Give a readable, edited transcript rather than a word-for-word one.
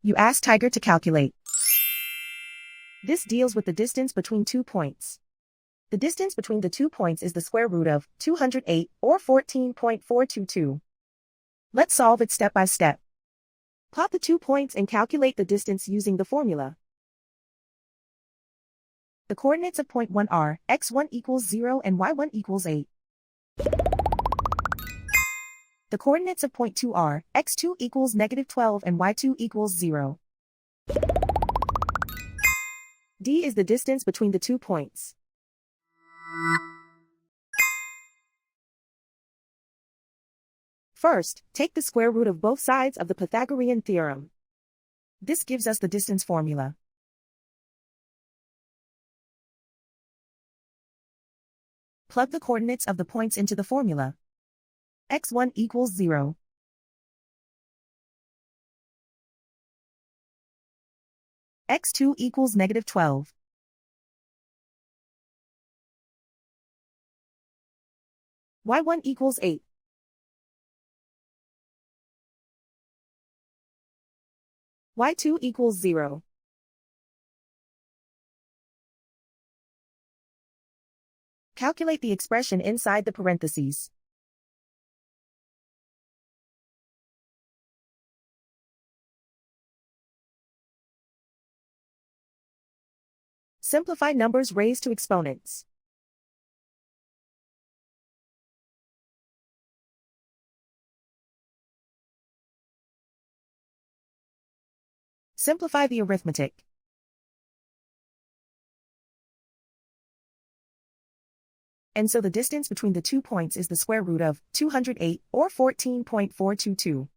You ask Tiger to calculate. This deals with the distance between 2 points. The distance between the 2 points is the square root of 208, or 14.422. Let's solve it step by step. Plot the 2 points and calculate the distance using the formula. The coordinates of point 1 are x1 equals 0 and y1 equals 8. The coordinates of point 2 are x2 equals -12 and y2 equals 0. D is the distance between the 2 points. First, take the square root of both sides of the Pythagorean theorem. This gives us the distance formula. Plug the coordinates of the points into the formula. x1 equals 0. x2 equals -12. y1 equals 8. y2 equals 0. Calculate the expression inside the parentheses. Simplify numbers raised to exponents. Simplify the arithmetic. And so the distance between the 2 points is the square root of 208, or 14.422.